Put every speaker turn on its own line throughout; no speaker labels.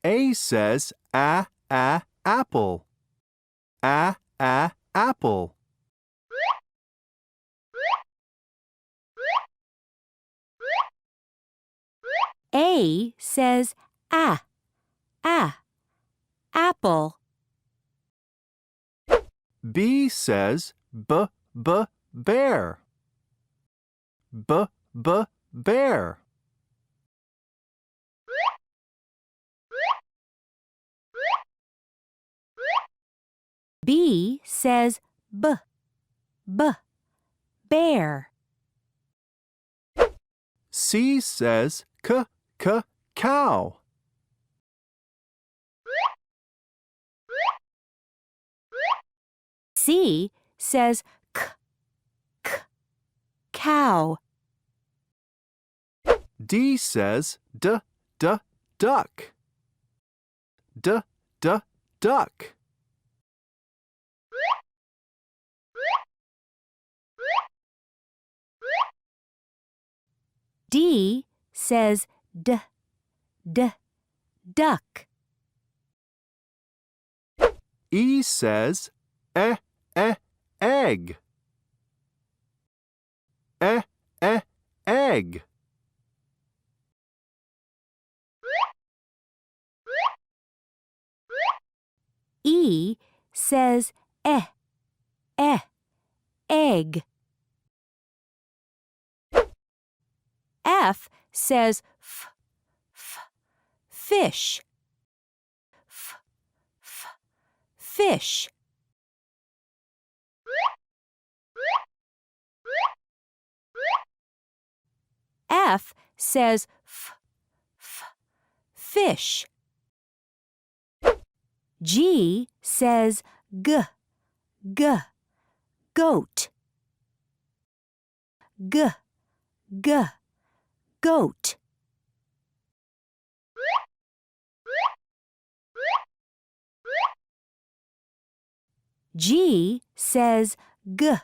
A says apple. Apple.
A says apple.
B says bear. Bear.
B says bear.
C says cow.
C says cow.
D says duck. Duck.
D says duck.
E says egg. Egg.
E says egg. F says fish. Fish. F says fish. G says goat. Goat. G says goat.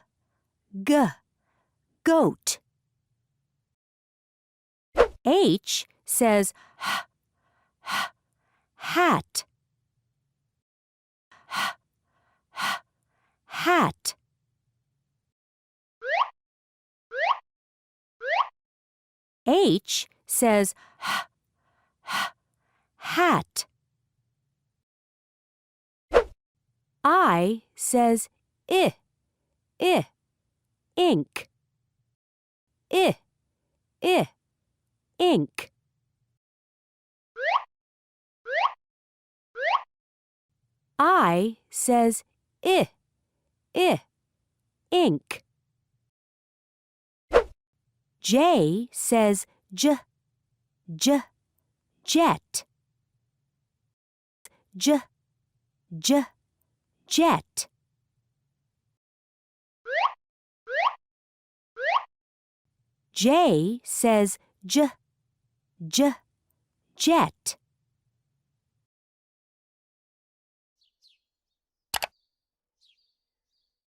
H says hat. Hat. H says hat. I says ink. Ink. I says ink. J says jet. Jet. J says jet.